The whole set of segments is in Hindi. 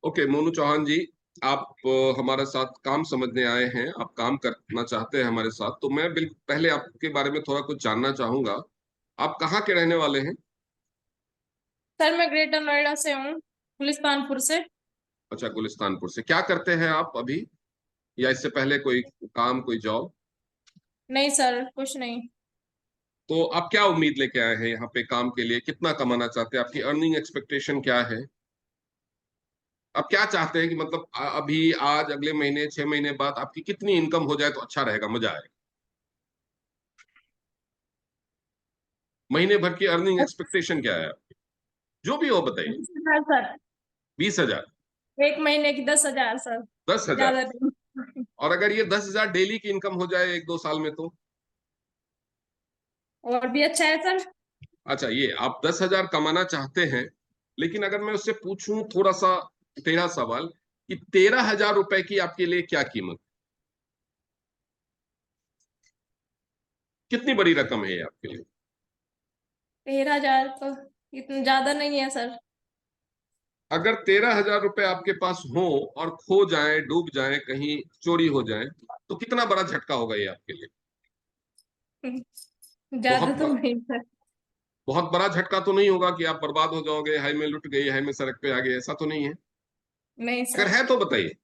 ओके मोनू चौहान जी, आप हमारे साथ काम समझने आए हैं, आप काम करना चाहते हैं हमारे साथ। तो मैं बिल्कुल पहले आपके बारे में थोड़ा कुछ जानना चाहूंगा। आप कहाँ के रहने वाले हैं? सर मैं ग्रेटर नोएडा से हूँ, गुलिस्तानपुर से। अच्छा, गुलिस्तानपुर से। क्या करते हैं आप अभी, या इससे पहले कोई काम, कोई जॉब? नहीं सर, कुछ नहीं। तो आप क्या उम्मीद लेके आए हैं यहाँ पे काम के लिए? कितना कमाना चाहते हैं? आपकी अर्निंग एक्सपेक्टेशन क्या है? आप क्या चाहते हैं कि मतलब अभी, आज, अगले महीने, 6 महीने बाद आपकी कितनी इनकम हो जाए तो अच्छा रहेगा, मजा आएगा? महीने भर की अर्निंग एक्सपेक्टेशन क्या है आपकी? जो भी हो बताइए। 20,000 सर। 20,000? एक महीने की 10,000 सर। 10,000? ज्यादा नहीं। और अगर ये 10,000 डेली की इनकम हो जाए 1-2 साल में तो? और भी अच्छा है सर। अच्छा, ये आप 10,000 कमाना चाहते हैं, लेकिन अगर मैं उससे पूछूं थोड़ा सा टेढ़ा सवाल, कि 13,000 रुपए की आपके लिए क्या कीमत? कितनी बड़ी रकम है ये आपके लिए? 13,000 तो इतना ज्यादा नहीं है सर। अगर 13,000 रुपए आपके पास हो और खो जाए, डूब जाए, कहीं चोरी हो जाए, तो कितना बड़ा झटका होगा ये आपके लिए? ज्यादा बहुत तो बड़ा। नहीं सर। बहुत बड़ा झटका तो नहीं होगा कि आप बर्बाद हो जाओगे, हाय में लुट गई, हाय में सड़क पे आ गए, ऐसा तो नहीं है? नहीं अगर सर। है तो बताइए।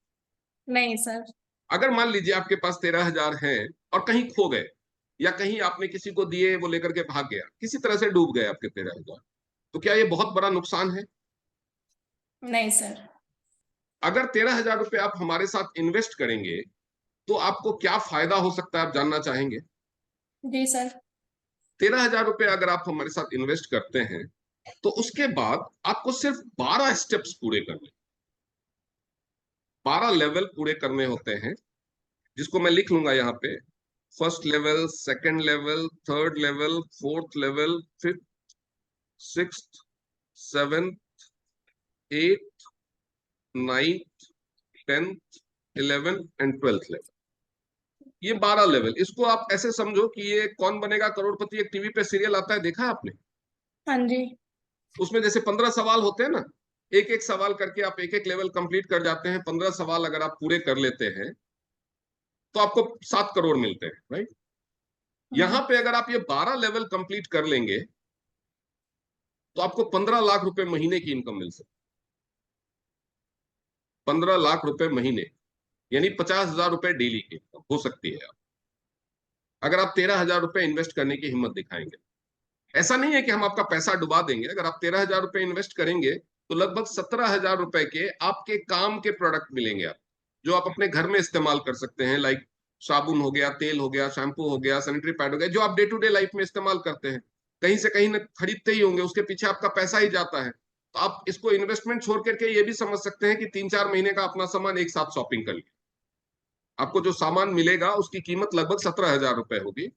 नहीं सर। अगर मान लीजिए आपके पास 13,000 हैं और कहीं खो गए, या कहीं आपने किसी को दिए, वो लेकर के भाग गया, किसी तरह से डूब गए आपके 13,000, तो क्या ये बहुत बड़ा नुकसान है? नहीं सर। अगर 13,000 रुपये आप हमारे साथ इन्वेस्ट करेंगे, तो आपको क्या फायदा हो सकता है, आप जानना चाहेंगे? जी सर। 13,000 रुपये अगर आप हमारे साथ इन्वेस्ट करते हैं, तो उसके बाद आपको सिर्फ 12 स्टेप्स पूरे करने, 12 लेवल पूरे करने होते हैं, जिसको मैं लिख लूंगा यहाँ पे। First level, second level, third level, fourth level, fifth, sixth, seventh, eight, ninth, 10th, 11th and 12th level. ये 12 लेवल, इसको आप ऐसे समझो कि ये कौन बनेगा करोड़पति, एक टीवी पे सीरियल आता है, देखा है आपने? हाँ जी। उसमें जैसे 15 सवाल होते हैं ना, एक एक सवाल करके आप एक एक लेवल कंप्लीट कर जाते हैं। 15 सवाल अगर आप पूरे कर लेते हैं, तो आपको 7 करोड़ मिलते हैं, राइट? यहां पे अगर आप ये 12 लेवल कंप्लीट कर लेंगे, तो आपको 15 लाख रुपए महीने की इनकम मिल सकती है। 15 लाख रुपए महीने, यानी 50,000 रुपए डेली की इनकम हो सकती है आप, अगर आप 13,000 रुपए इन्वेस्ट करने की हिम्मत दिखाएंगे। ऐसा नहीं है कि हम आपका पैसा डुबा देंगे। अगर आप 13,000 रुपए इन्वेस्ट करेंगे, तो लगभग 17,000 रुपए के आपके काम के प्रोडक्ट मिलेंगे आप, जो आप अपने घर में इस्तेमाल कर सकते हैं। लाइक साबुन हो गया, तेल हो गया, शैम्पू हो गया, सैनिटरी पैड हो गया, जो आप डे टू डे लाइफ में इस्तेमाल करते हैं। कहीं से कहीं न खरीदते ही होंगे, उसके पीछे आपका पैसा ही जाता है। तो आप इसको इन्वेस्टमेंट छोड़ करके ये भी समझ सकते हैं कि 3-4 महीने का अपना सामान एक साथ शॉपिंग कर लिया। आपको जो सामान मिलेगा उसकी कीमत लगभग 17,000 रुपए होगी,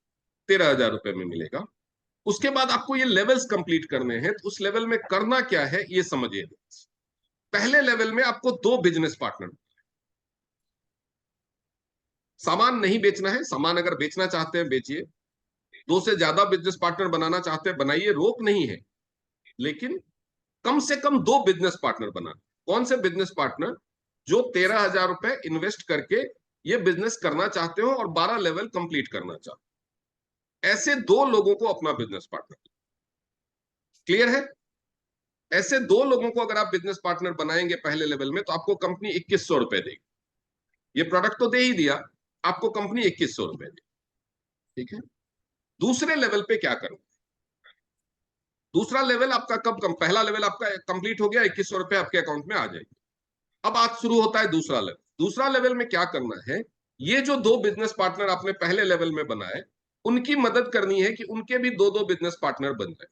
13,000 रुपए में मिलेगा। उसके बाद आपको ये लेवल्स कंप्लीट करने हैं, तो उस लेवल में करना क्या है ये समझिए। पहले लेवल में आपको 2 बिजनेस पार्टनर, सामान नहीं बेचना है, सामान अगर बेचना चाहते हैं बेचिए, 2 से ज्यादा बिजनेस पार्टनर बनाना चाहते हैं बनाइए, रोक नहीं है, लेकिन कम से कम 2 बिजनेस पार्टनर बनाना। कौन से बिजनेस पार्टनर? जो 13,000 रुपए इन्वेस्ट करके ये बिजनेस करना चाहते हो और 12 लेवल कंप्लीट करना चाहते हो, ऐसे 2 लोगों को अपना बिजनेस पार्टनर। क्लियर है? ऐसे 2 लोगों को अगर आप बिजनेस पार्टनर बनाएंगे पहले लेवल में, तो आपको कंपनी 2,100 रुपए देगी। ये प्रोडक्ट तो दे ही दिया, आपको कंपनी 2,100 रुपए देगी। ठीक है? दूसरे लेवल पे क्या करो? दूसरा लेवल आपका कब कम पहला लेवल आपका कंप्लीट हो गया, 2,100 रुपए आपके अकाउंट में आ जाएगी। अब आज शुरू होता है दूसरा लेवल। दूसरा लेवल में क्या करना है? ये जो 2 बिजनेस पार्टनर आपने पहले लेवल में बनाए, उनकी मदद करनी है कि उनके भी 2-2 बिजनेस पार्टनर बन जाए।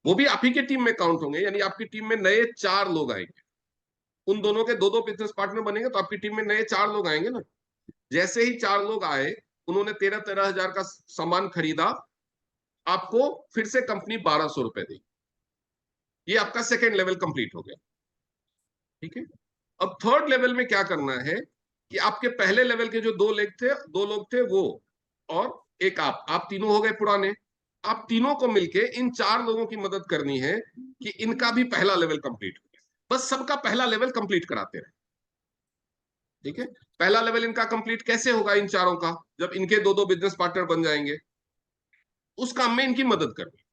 वो भी आप ही की टीम में काउंट होंगे, यानी आपकी टीम में नए 4 लोग आएंगे। उन दोनों के 2-2 बिजनेस पार्टनर बनेंगे, तो आपकी टीम में नए 4 लोग आएंगे ना। जैसे ही 4 लोग आए, उन्होंने 13,000 का सामान खरीदा, आपको फिर से कंपनी 1,200 रुपए देगी। ये आपका सेकेंड लेवल कंप्लीट हो गया। ठीक है? अब थर्ड लेवल में क्या करना है, कि आपके पहले लेवल के जो 2 लोग थे वो, और एक आप तीनों हो गए पुराने। आप तीनों को मिलके इन 4 लोगों की मदद करनी है कि इनका भी पहला लेवल कंप्लीट हो। बस सबका पहला लेवल कंप्लीट कराते रहे। ठीक है, पहला लेवल इनका कंप्लीट कैसे होगा इन चारों का? जब इनके दो दो बिजनेस पार्टनर बन जाएंगे, उस काम में इनकी मदद करनी।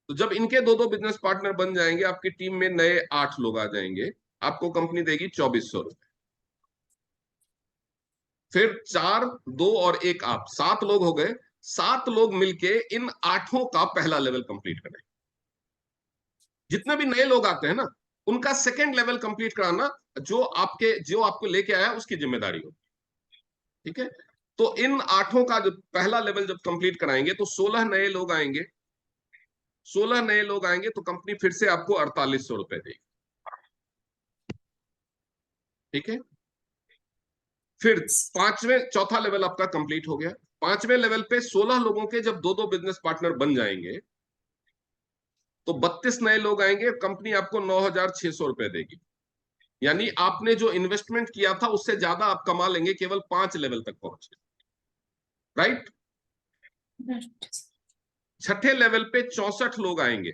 तो जब इनके दो दो बिजनेस पार्टनर बन जाएंगे, आपकी टीम में नए 8 लोग आ जाएंगे, आपको कंपनी देगी 2400 रुपए। फिर 4, 2 और 1 आप 7 लोग हो गए। 7 लोग मिलके इन 8 का पहला लेवल कंप्लीट करें। जितने भी नए लोग आते हैं ना, उनका सेकेंड लेवल कंप्लीट कराना जो आपको लेके आया उसकी जिम्मेदारी हो। ठीक है, तो इन 8 का जो पहला लेवल जब कंप्लीट कराएंगे तो 16 नए लोग आएंगे। 16 नए लोग आएंगे तो कंपनी फिर से आपको 4800 रुपए देगी। ठीक है, फिर चौथा लेवल आपका कंप्लीट हो गया। 5वें लेवल पे 16 लोगों के जब दो दो बिजनेस पार्टनर बन जाएंगे तो 32 नए लोग आएंगे, कंपनी आपको 9600 रुपए देगी। यानी आपने जो इन्वेस्टमेंट किया था उससे ज्यादा आप कमा लेंगे केवल 5 लेवल तक पहुंचे। राइट। छठे लेवल पे 64 लोग आएंगे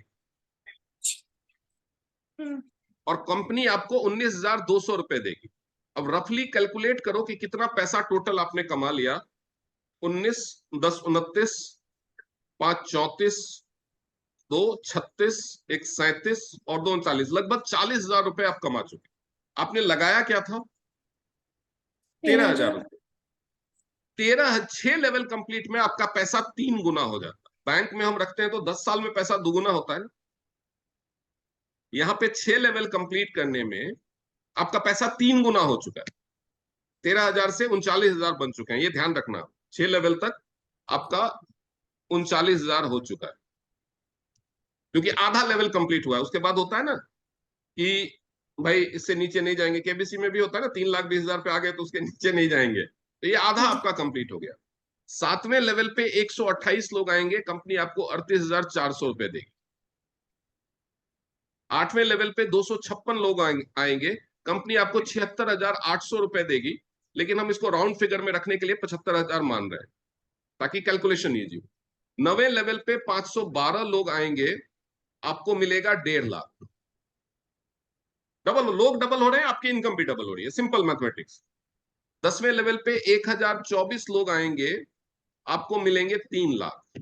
और कंपनी आपको 19,200 रुपए देगी। अब रफली कैलकुलेट करो कि कितना पैसा टोटल आपने कमा लिया। 19, 10, 29, 5, 34, 2, 36, 1, 37 और 2, 39, लगभग 40,000 रुपए आप कमा चुके। आपने लगाया क्या था? 13,000 रुपए। 6 लेवल कंप्लीट में आपका पैसा 3 गुना हो जाता है। बैंक में हम रखते हैं तो 10 साल में पैसा दुगुना होता है ना। यहाँ पे 6 लेवल कंप्लीट करने में आपका पैसा 3 गुना हो चुका है। 13,000 से 39,000 बन चुके हैं, ये ध्यान रखना। 6 लेवल तक आपका 39,000 हो चुका है, क्योंकि आधा लेवल कंप्लीट हुआ है। उसके बाद होता है ना कि भाई इससे नीचे नहीं जाएंगे, केबीसी में भी होता है ना, 3,20,000 पे आ गए तो उसके नीचे नहीं जाएंगे। तो ये आधा आपका कंप्लीट हो गया। 7वें लेवल पे 128 लोग आएंगे, कंपनी आपको 38,400 रुपए देगी। 8वें लेवल पे 256 लोग आएंगे, कंपनी आपको 76,800 रुपए देगी। लेकिन हम इसको राउंड फिगर में रखने के लिए 75,000 मान रहे हैं ताकि कैलकुलेशन इजी हो। 9वें लेवल पे 512 लोग आएंगे, आपको मिलेगा 1.5 लाख। लोग डबल हो रहे हैं, आपकी इनकम भी डबल हो रही है, सिंपल मैथमेटिक्स। 10वें लेवल पे 1,024 लोग आएंगे, आपको मिलेंगे 3 लाख।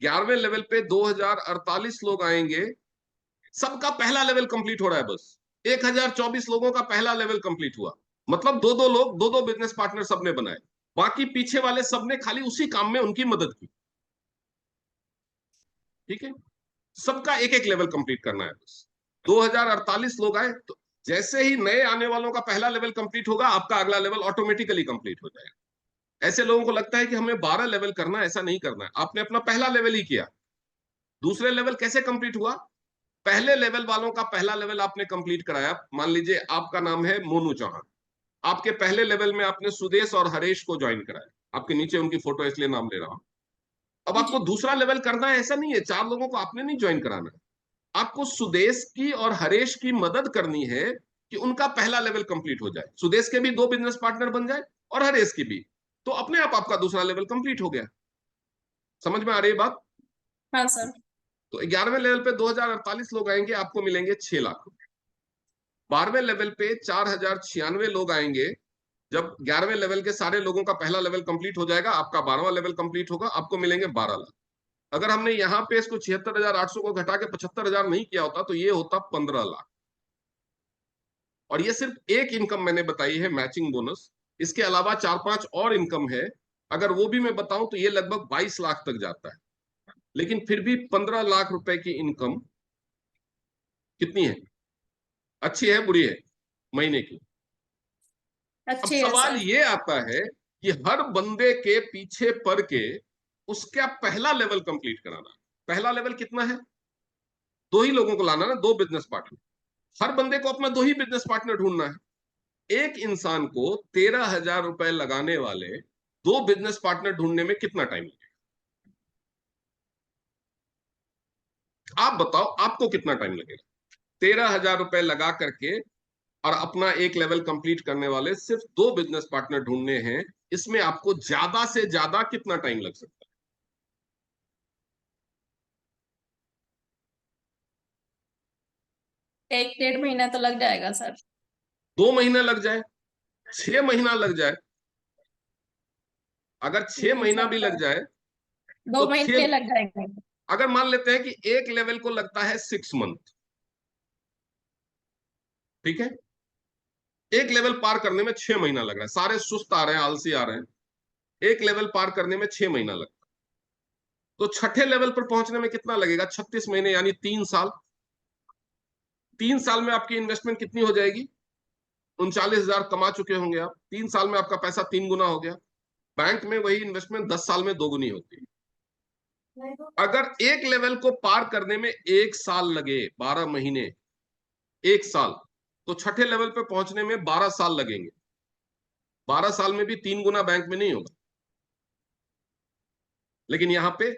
11वें लेवल पे 2,048 लोग आएंगे, सबका पहला लेवल कंप्लीट हो रहा है। बस 1,024 लोगों का पहला लेवल कंप्लीट हुआ, मतलब दो दो लोग, दो दो बिजनेस पार्टनर सबने बनाए। बाकी पीछे वाले सबने खाली उसी काम में उनकी मदद की। ठीक है, सबका एक एक लेवल कंप्लीट करना है। बस 2,048 लोग आए तो जैसे ही नए आने वालों का पहला लेवल कंप्लीट होगा, आपका अगला लेवल ऑटोमेटिकली कंप्लीट हो जाएगा। ऐसे लोगों को लगता है कि हमें 12 लेवल करना है, ऐसा नहीं करना है। आपने अपना पहला लेवल ही किया। दूसरे लेवल कैसे कंप्लीट हुआ? पहले लेवल वालों का पहला लेवल आपने कंप्लीट कराया। मान लीजिए आपका नाम है मोनू चौहान, आपके पहले लेवल में आपने सुदेश और हरेश को ज्वाइन कराया। आपके नीचे उनकी फोटो इसलिए नाम ले रहा हूं। अब आपको दूसरा लेवल करना है, ऐसा नहीं है 4 लोगों को आपने नहीं ज्वाइन कराना है। आपको सुदेश की और हरेश की मदद करनी है कि उनका पहला लेवल कंप्लीट हो जाए, सुदेश के भी 2 बिजनेस पार्टनर बन जाए और हरेश की भी, तो अपने आप आपका दूसरा लेवल कंप्लीट हो गया। समझ में आ रही है बात? हाँ सर। तो 11वें लेवल पे 2,048 लोग आएंगे, आपको मिलेंगे 6 लाख। 12वें लेवल पे 4,096 लोग आएंगे। जब 11वें लेवल के सारे लोगों का पहला लेवल कंप्लीट हो जाएगा, आपका 12वां लेवल कंप्लीट होगा, आपको मिलेंगे 12 लाख। अगर हमने यहाँ पे इसको 76,800 को घटा के 75,000 नहीं किया होता तो ये होता 15 लाख। और ये सिर्फ एक इनकम मैंने बताई है, मैचिंग बोनस। इसके अलावा 4-5 और इनकम है, अगर वो भी मैं बताऊं तो ये लगभग 22 लाख तक जाता है। लेकिन फिर भी 15 लाख रुपए की इनकम कितनी है? अच्छी है बुरी है महीने की? अब अच्छी है सवाल सर। ये आता है कि हर बंदे के पीछे पड़ के उसका पहला लेवल कंप्लीट कराना। पहला लेवल कितना है? 2 ही लोगों को लाना ना, 2 बिजनेस पार्टनर। हर बंदे को अपना 2 ही बिजनेस पार्टनर ढूंढना है। एक इंसान को 13,000 रुपए लगाने वाले 2 बिजनेस पार्टनर ढूंढने में कितना टाइम लगेगा? आप बताओ, आपको कितना टाइम लगेगा? 13,000 रुपए लगा करके और अपना एक लेवल कंप्लीट करने वाले सिर्फ 2 बिजनेस पार्टनर ढूंढने हैं, इसमें आपको ज्यादा से ज्यादा कितना टाइम लग सकता है? 1-1.5 महीना तो लग जाएगा सर। 2 महीने लग जाए, 6 महीना लग जाए, अगर 6 नहीं महीना भी सर, लग जाए 2 तो महीने लग जाएंगे। अगर मान लेते हैं कि एक लेवल को लगता है 6 मंथ, ठीक है, एक लेवल पार करने में 6 महीना लग रहा है, सारे सुस्त आ रहे हैं, आलसी आ रहे हैं, एक लेवल पार करने में 6 महीना लगता है, तो छठे लेवल पर पहुंचने में कितना लगेगा? 36 महीने, यानी 3 साल। 3 साल में आपकी इन्वेस्टमेंट कितनी हो जाएगी? 39,000 कमा चुके होंगे आप। 3 साल में आपका पैसा 3 गुना हो गया। बैंक में वही इन्वेस्टमेंट 10 साल में 2 गुनी होती है। अगर एक लेवल को पार करने में 1 साल लगे, 12 महीने, 1 साल, तो छठे लेवल पे पहुंचने में 12 साल लगेंगे। 12 साल में भी 3 गुना बैंक में नहीं होगा, लेकिन यहां पे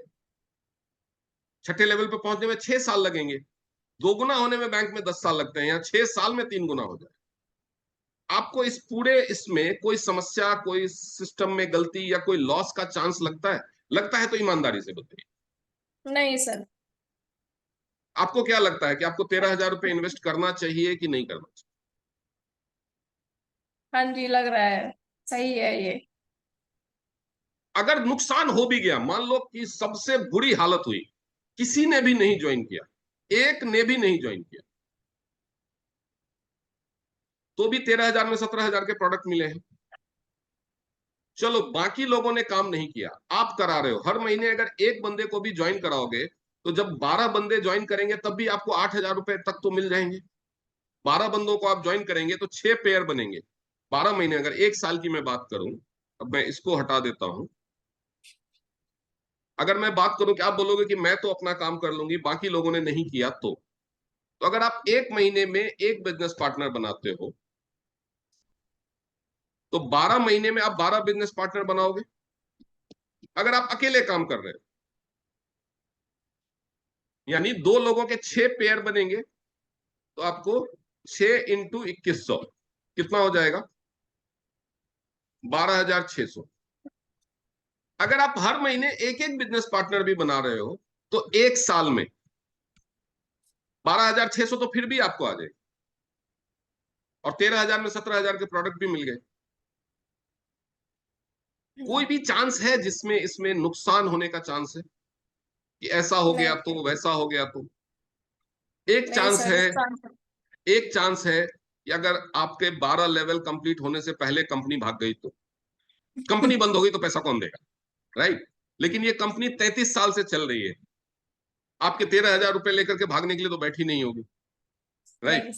छठे लेवल पे पहुंचने में 6 साल लगेंगे। 2 गुना होने में बैंक में 10 साल लगते हैं, यहाँ 6 साल में 3 गुना हो जाए। आपको इस पूरे इसमें कोई समस्या, कोई सिस्टम में गलती या कोई लॉस का चांस लगता है? लगता है तो ईमानदारी से बताइए। नहीं सर। आपको क्या लगता है कि आपको 13,000 रुपए इन्वेस्ट करना चाहिए कि नहीं करना चाहिए? हाँ जी, लग रहा है सही है ये। अगर नुकसान हो भी गया, मान लो कि सबसे बुरी हालत हुई, किसी ने भी नहीं ज्वाइन किया, एक ने भी नहीं ज्वाइन किया, तो भी 13,000 में 17,000 के प्रोडक्ट मिले हैं। चलो, बाकी लोगों ने काम नहीं किया, आप करा रहे हो। हर महीने अगर एक बंदे को भी ज्वाइन कराओगे, तो जब 12 बंदे ज्वाइन करेंगे तब भी आपको 8,000 रुपए तक तो मिल जाएंगे। 12 बंदों को आप ज्वाइन करेंगे तो 6 पेयर बनेंगे। 12 महीने, अगर 1 साल की मैं बात करूं, अब मैं इसको हटा देता हूं। अगर मैं बात करूं कि आप बोलोगे कि मैं तो अपना काम कर लूंगी, बाकी लोगों ने नहीं किया, तो अगर आप 1 महीने में एक बिजनेस पार्टनर बनाते हो, तो 12 महीने में आप 12 बिजनेस पार्टनर बनाओगे। अगर आप अकेले काम कर रहे हो, यानी 2 लोगों के 6 पेयर बनेंगे, तो आपको 6 × 2100 कितना हो जाएगा? 12,600। अगर आप हर महीने एक एक बिजनेस पार्टनर भी बना रहे हो, तो 1 साल में 12,600 तो फिर भी आपको आ जाए, और 13,000 में 17,000 के प्रोडक्ट भी मिल गए। कोई भी चांस है जिसमें इसमें नुकसान होने का चांस है कि ऐसा हो गया नहीं तो, वैसा हो गया तो? एक नहीं चांस सर, है, नुकसान तो। एक चांस है कि अगर आपके 12 लेवल कंप्लीट होने से पहले कंपनी भाग गई तो, कंपनी बंद हो गई तो पैसा कौन देगा? राइट। लेकिन ये कंपनी 33 साल से चल रही है, आपके 13,000 रुपए लेकर के भागने के लिए तो बैठी नहीं होगी, नहीं। राइट।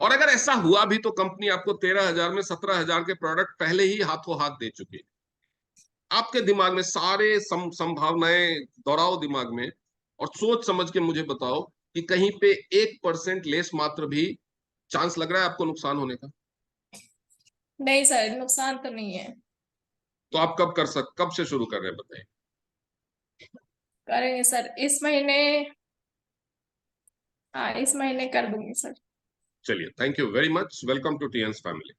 और अगर ऐसा हुआ भी तो कंपनी आपको 13,000 में 17,000 के प्रोडक्ट पहले ही हाथों हाथ दे चुकी है। आपके दिमाग में सारे संभावनाएं दोहराओ दिमाग में, और सोच समझ के मुझे बताओ कि कहीं पे 1% लेस मात्र भी चांस लग रहा है आपको नुकसान होने का? नहीं सर, नुकसान तो नहीं है। तो आप कब से शुरू कर रहे हैं बताइए? करेंगे सर इस महीने। हाँ, इस महीने कर दूंगी सर। चलिए, thank you very much, welcome to TN's family.